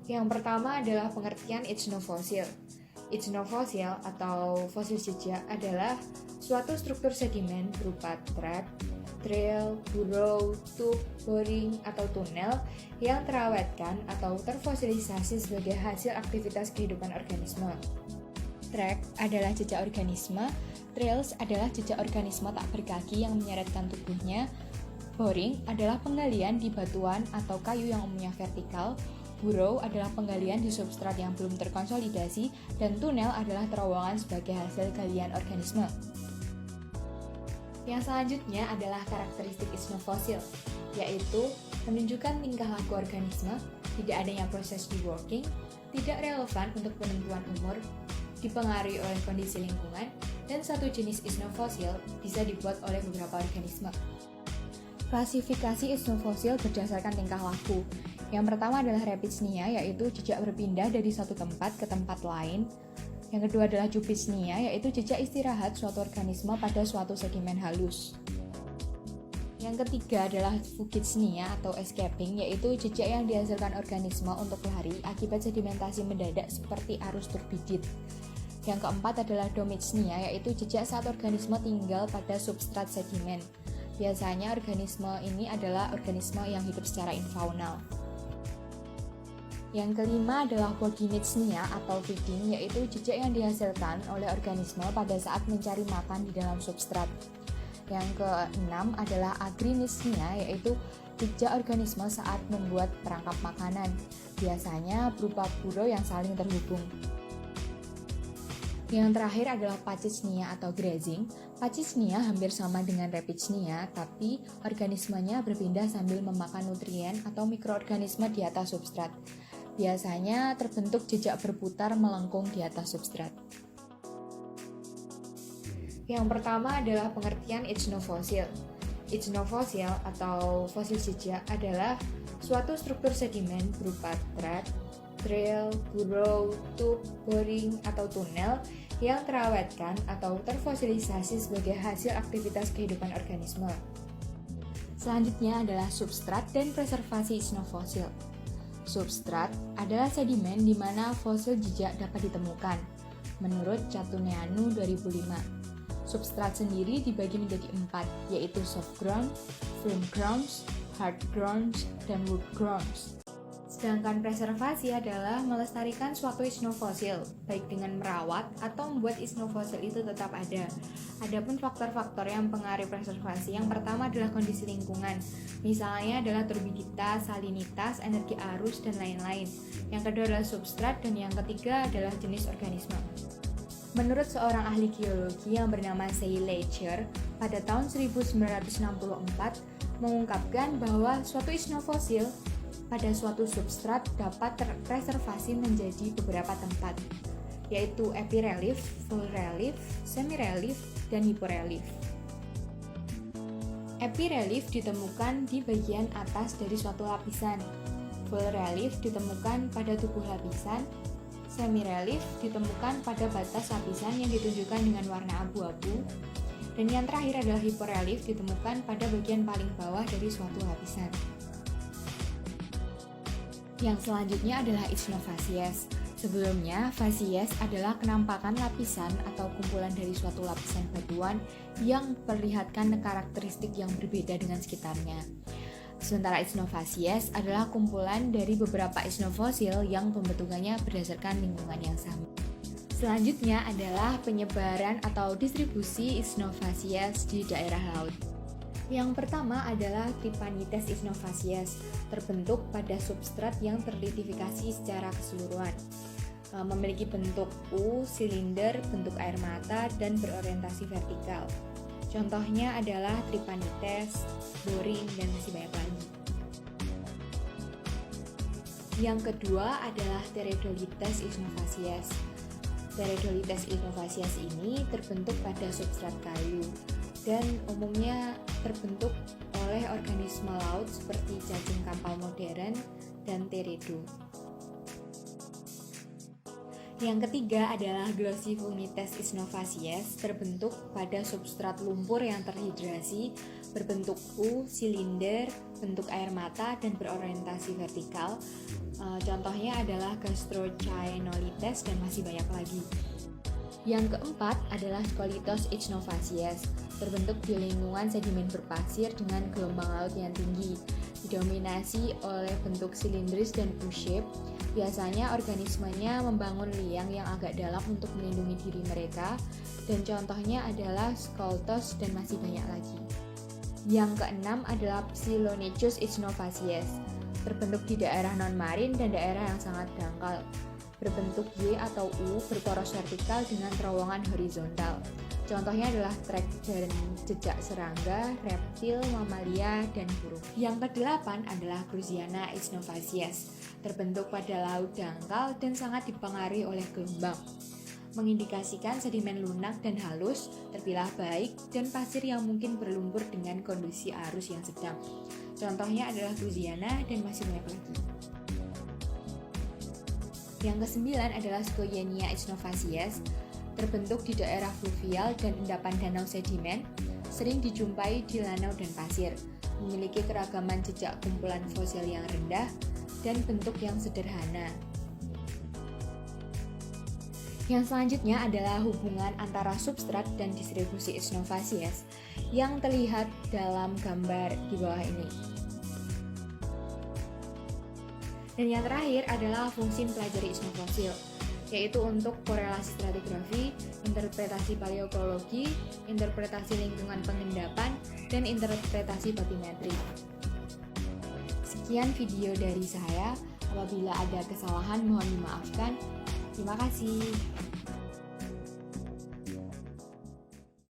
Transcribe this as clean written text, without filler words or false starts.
Yang pertama adalah pengertian ichnofosil. Ichnofosil atau fosil jejak adalah suatu struktur sedimen berupa track, trail, burrow, tube, boring, atau tunel yang terawetkan atau terfosilisasi sebagai hasil aktivitas kehidupan organisme. Track adalah jejak organisme, trails adalah jejak organisme tak berkaki yang menyeretkan tubuhnya, boring adalah penggalian di batuan atau kayu yang umumnya vertikal, burrow adalah penggalian di substrat yang belum terkonsolidasi, dan tunel adalah terowongan sebagai hasil galian organisme. Yang selanjutnya adalah karakteristik ichnofosil, yaitu menunjukkan tingkah laku organisme, tidak adanya proses deworking, tidak relevan untuk penentuan umur, dipengaruhi oleh kondisi lingkungan, dan satu jenis ichnofosil bisa dibuat oleh beberapa organisme. Klasifikasi ichnofosil berdasarkan tingkah laku. Yang pertama adalah rapitsnia, yaitu jejak berpindah dari satu tempat ke tempat lain. Yang kedua adalah jupitsnia, yaitu jejak istirahat suatu organisme pada suatu sedimen halus. Yang ketiga adalah fugitsnia atau escaping, yaitu jejak yang dihasilkan organisme untuk lari akibat sedimentasi mendadak seperti arus turbidit. Yang keempat adalah domitsnia, yaitu jejak saat organisme tinggal pada substrat sedimen. Biasanya organisme ini adalah organisme yang hidup secara infaunal. Yang kelima adalah poginitsnia atau feeding, yaitu jejak yang dihasilkan oleh organisme pada saat mencari makan di dalam substrat. Yang keenam adalah agrinitsnia, yaitu jejak organisme saat membuat perangkap makanan, biasanya berupa burrow yang saling terhubung. Yang terakhir adalah pachychnia atau grazing. Pachychnia hampir sama dengan rapitsnia, tapi organismenya berpindah sambil memakan nutrien atau mikroorganisme di atas substrat. Biasanya terbentuk jejak berputar melengkung di atas substrat. Yang pertama adalah pengertian ichnofosil. Ichnofosil atau fosil jejak adalah suatu struktur sedimen berupa track, trail, burrow, tube, boring, atau tunel yang terawetkan atau terfosilisasi sebagai hasil aktivitas kehidupan organisme. Selanjutnya adalah substrat dan preservasi ichnofosil. Substrat adalah sedimen di mana fosil jejak dapat ditemukan, menurut Catuneanu 2005. Substrat sendiri dibagi menjadi 4, yaitu soft ground, firm grounds, hard grounds, dan wood grounds. Sedangkan preservasi adalah melestarikan suatu ichnofosil, baik dengan merawat atau membuat ichnofosil itu tetap ada. Adapun faktor-faktor yang mempengaruhi preservasi, yang pertama adalah kondisi lingkungan, misalnya adalah turbiditas, salinitas, energi arus, dan lain-lain. Yang kedua adalah substrat, dan yang ketiga adalah jenis organisme. Menurut seorang ahli geologi yang bernama Say Lecher, pada tahun 1964 mengungkapkan bahwa suatu ichnofosil pada suatu substrat dapat terpreservasi menjadi beberapa tempat, yaitu epirelief, full relief, semi-relief, dan hyporelief. Epirelief ditemukan di bagian atas dari suatu lapisan, full relief ditemukan pada tubuh lapisan, semi-relief ditemukan pada batas lapisan yang ditunjukkan dengan warna abu-abu, dan yang terakhir adalah hyporelief ditemukan pada bagian paling bawah dari suatu lapisan. Yang selanjutnya adalah ichnofacies. Sebelumnya, facies adalah kenampakan lapisan atau kumpulan dari suatu lapisan batuan yang memperlihatkan karakteristik yang berbeda dengan sekitarnya. Sementara ichnofacies adalah kumpulan dari beberapa ichnofosil yang pembentukannya berdasarkan lingkungan yang sama. Selanjutnya adalah penyebaran atau distribusi ichnofacies di daerah laut. Yang pertama adalah Tripanites ichnofacies, terbentuk pada substrat yang terlitifikasi secara keseluruhan. Memiliki bentuk U, silinder, bentuk air mata, dan berorientasi vertikal. Contohnya adalah Tripanites, boring, dan masih banyak lagi. Yang kedua adalah Teredolites ichnofacies. Teredolites ichnofacies ini terbentuk pada substrat kayu dan umumnya terbentuk oleh organisme laut seperti cacing kapal modern dan teredo. Yang ketiga adalah Glossophonetes isnovasies, terbentuk pada substrat lumpur yang terhidrasi, berbentuk U, silinder, bentuk air mata, dan berorientasi vertikal. Contohnya adalah Gastrocyanolites dan masih banyak lagi. Yang keempat adalah Scolytos ichnovasies, terbentuk di lingkungan sedimen berpasir dengan gelombang laut yang tinggi, didominasi oleh bentuk silindris dan U-shape. Biasanya organismenya membangun liang yang agak dalam untuk melindungi diri mereka, dan contohnya adalah Scoltos dan masih banyak lagi. Yang keenam adalah Psilonychus ichnovasies, terbentuk di daerah non-marin dan daerah yang sangat dangkal, berbentuk Y atau U, berporos vertikal dengan terowongan horizontal. Contohnya adalah trek dan jejak serangga, reptil, mamalia, dan burung. Yang kedelapan adalah Cruziana ichnovasies, terbentuk pada laut dangkal dan sangat dipengaruhi oleh gelombang, mengindikasikan sedimen lunak dan halus, terpilah baik, dan pasir yang mungkin berlumpur dengan kondisi arus yang sedang. Contohnya adalah Cruziana dan masih banyak lagi. Yang kesembilan adalah Scoyenia ichnovasies, terbentuk di daerah fluvial dan endapan danau sedimen, sering dijumpai di lanau dan pasir, memiliki keragaman jejak kumpulan fosil yang rendah, dan bentuk yang sederhana. Yang selanjutnya adalah hubungan antara substrat dan distribusi ichnovasies yang terlihat dalam gambar di bawah ini. Dan yang terakhir adalah fungsi mempelajari ichnofosil, yaitu untuk korelasi stratigrafi, interpretasi paleoekologi, interpretasi lingkungan pengendapan, dan interpretasi batimetri. Sekian video dari saya. Apabila ada kesalahan mohon dimaafkan. Terima kasih.